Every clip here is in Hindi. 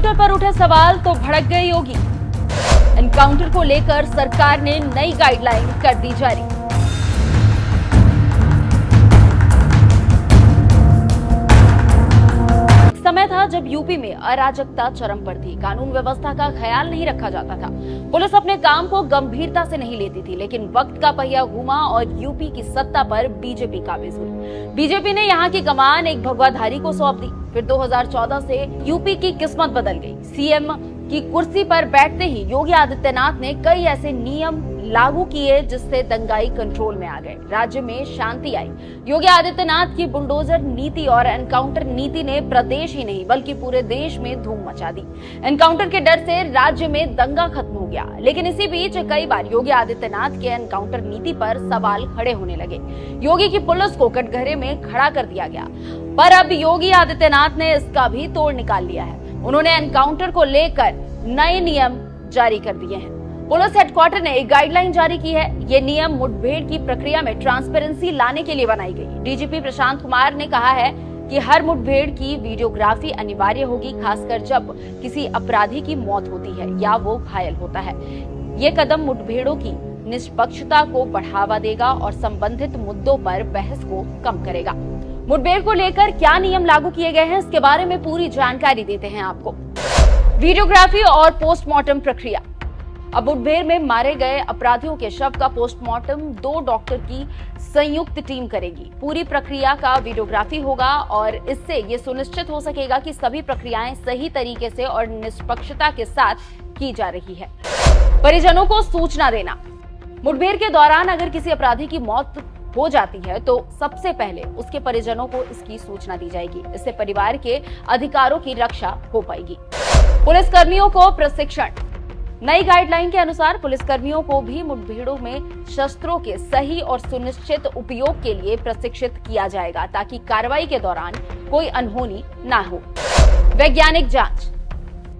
एनकाउंटर पर उठे सवाल तो भड़क गए योगी। एनकाउंटर को लेकर सरकार ने नई गाइडलाइन कर दी जारी। समय था जब यूपी में अराजकता चरम पर थी, कानून व्यवस्था का ख्याल नहीं रखा जाता था, पुलिस अपने काम को गंभीरता से नहीं लेती थी। लेकिन वक्त का पहिया घूमा और यूपी की सत्ता पर बीजेपी काबिज हुई। बीजेपी ने यहाँ की कमान एक भगवाधारी को सौंप दी। फिर 2014 से यूपी की किस्मत बदल गई। सीएम की कुर्सी पर बैठते ही योगी आदित्यनाथ ने कई ऐसे नियम लागू किए जिससे दंगाई कंट्रोल में आ गए, राज्य में शांति आई। योगी आदित्यनाथ की बुलडोजर नीति और एनकाउंटर नीति ने प्रदेश ही नहीं बल्कि पूरे देश में धूम मचा दी। एनकाउंटर के डर से राज्य में दंगा खत्म हो गया। लेकिन इसी बीच कई बार योगी आदित्यनाथ के एनकाउंटर नीति पर सवाल खड़े होने लगे। योगी की पुलिस को कटघरे में खड़ा कर दिया गया, पर अब योगी आदित्यनाथ ने इसका भी तोड़ निकाल लिया है। उन्होंने एनकाउंटर को लेकर नए नियम जारी कर दिए हैं। पुलिस हेडक्वार्टर ने एक गाइडलाइन जारी की है। ये नियम मुठभेड़ की प्रक्रिया में ट्रांसपेरेंसी लाने के लिए बनाई गई। डीजीपी प्रशांत कुमार ने कहा है कि हर मुठभेड़ की वीडियोग्राफी अनिवार्य होगी, खासकर जब किसी अपराधी की मौत होती है या वो घायल होता है। ये कदम मुठभेड़ों की निष्पक्षता को बढ़ावा देगा और संबंधित मुद्दों पर बहस को कम करेगा। मुठभेड़ को लेकर क्या नियम लागू किए गए हैं, इसके बारे में पूरी जानकारी देते हैं आपको। वीडियोग्राफी और पोस्टमार्टम प्रक्रिया। अब मुठभेड़ में मारे गए अपराधियों के शव का पोस्टमार्टम 2 डॉक्टर की संयुक्त टीम करेगी। पूरी प्रक्रिया का वीडियोग्राफी होगा और इससे ये सुनिश्चित हो सकेगा कि सभी प्रक्रियाएं सही तरीके से और निष्पक्षता के साथ की जा रही है। परिजनों को सूचना देना। मुठभेड़ के दौरान अगर किसी अपराधी की मौत हो जाती है तो सबसे पहले उसके परिजनों को इसकी सूचना दी जाएगी। इससे परिवार के अधिकारों की रक्षा हो पाएगी। पुलिस कर्मियों को प्रशिक्षण। नई गाइडलाइन के अनुसार पुलिसकर्मियों को भी मुठभेड़ों में शस्त्रों के सही और सुनिश्चित उपयोग के लिए प्रशिक्षित किया जाएगा ताकि कार्रवाई के दौरान कोई अनहोनी ना हो। वैज्ञानिक जांच।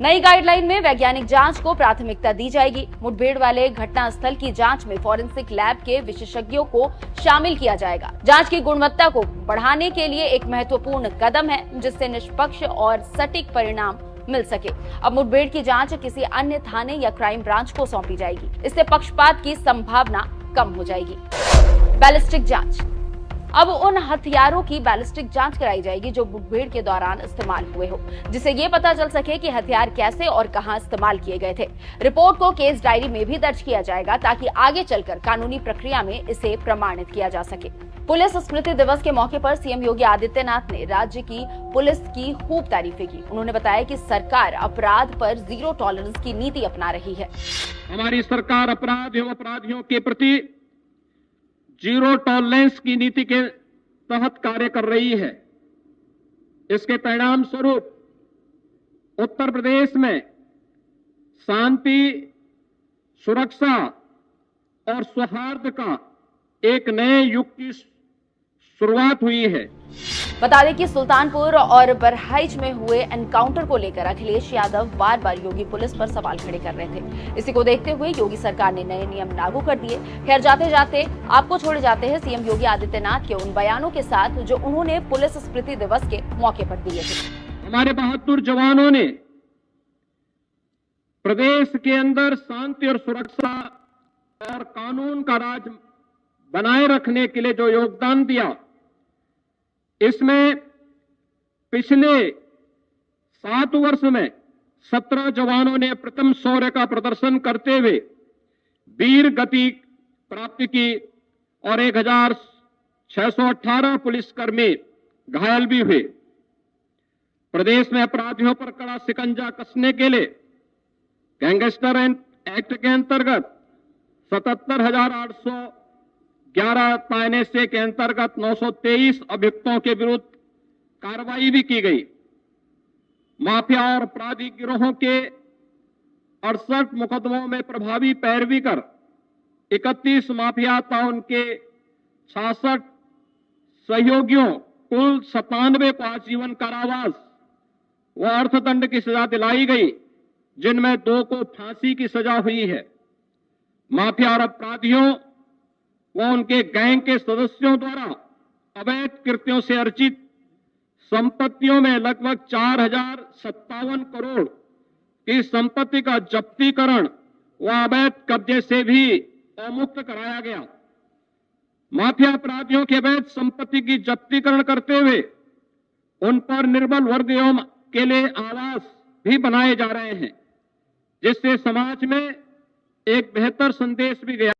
नई गाइडलाइन में वैज्ञानिक जांच को प्राथमिकता दी जाएगी। मुठभेड़ वाले घटनास्थल की जांच में फॉरेंसिक लैब के विशेषज्ञों को शामिल किया जाएगा। जांच की गुणवत्ता को बढ़ाने के लिए एक महत्वपूर्ण कदम है जिससे निष्पक्ष और सटीक परिणाम मिल सके। अब मुठभेड़ की जांच किसी अन्य थाने या क्राइम ब्रांच को सौंपी जाएगी। इससे पक्षपात की संभावना कम हो जाएगी। बैलिस्टिक जांच। अब उन हथियारों की बैलिस्टिक जांच कराई जाएगी जो मुठभेड़ के दौरान इस्तेमाल हुए हो, जिससे ये पता चल सके कि हथियार कैसे और कहां इस्तेमाल किए गए थे। रिपोर्ट को केस डायरी में भी दर्ज किया जाएगा ताकि आगे चलकर कानूनी प्रक्रिया में इसे प्रमाणित किया जा सके। पुलिस स्मृति दिवस के मौके पर सीएम योगी आदित्यनाथ ने राज्य की पुलिस की खूब तारीफें की। उन्होंने बताया कि सरकार अपराध पर 0 टॉलरेंस की नीति अपना रही है। हमारी सरकार अपराध एवं अपराधियों के प्रति 0 टॉलरेंस की नीति के तहत कार्य कर रही है। इसके परिणाम स्वरूप उत्तर प्रदेश में शांति, सुरक्षा और सौहार्द का एक नए युग की शुरुआत हुई है। बता दें कि सुल्तानपुर और बहराइच में हुए एनकाउंटर को लेकर अखिलेश यादव बार बार योगी पुलिस पर सवाल खड़े कर रहे थे। इसी को देखते हुए योगी सरकार ने नए नियम लागू कर दिए। खैर, जाते जाते आपको छोड़े जाते हैं सीएम योगी आदित्यनाथ के उन बयानों के साथ जो उन्होंने पुलिस स्मृति दिवस के मौके पर दिए थे। हमारे बहादुर जवानों ने प्रदेश के अंदर शांति और सुरक्षा और कानून का राज बनाए रखने के लिए जो योगदान दिया, इसमें पिछले 7 वर्ष में 17 जवानों ने प्रथम शौर्य का प्रदर्शन करते हुए वीर गति प्राप्त की और 1618 पुलिसकर्मी घायल भी हुए। प्रदेश में अपराधियों पर कड़ा शिकंजा कसने के लिए गैंगस्टर एक्ट के अंतर्गत 77,811 तायनेसे के अंतर्गत 923 अभियुक्तों के विरुद्ध कार्रवाई भी की गई। माफिया और अपराधी गिरोहों के 68 मुकदमों में प्रभावी पैरवी कर 31 माफिया था उनके 66 सहयोगियों कुल 97 को आजीवन कारावास व अर्थदंड की सजा दिलाई गई, जिनमें 2 को फांसी की सजा हुई है। माफिया और अपराधियों व उनके गैंग के सदस्यों द्वारा अवैध कृत्यों से अर्जित संपत्तियों में लगभग 4057 करोड़ की संपत्ति का जब्तीकरण व अवैध कब्जे से भी अवमुक्त कराया गया। माफिया अपराधियों के अवैध संपत्ति की जब्तीकरण करते हुए उन पर निर्बल वर्गों के लिए आवास भी बनाए जा रहे हैं, जिससे समाज में एक बेहतर संदेश भी गया।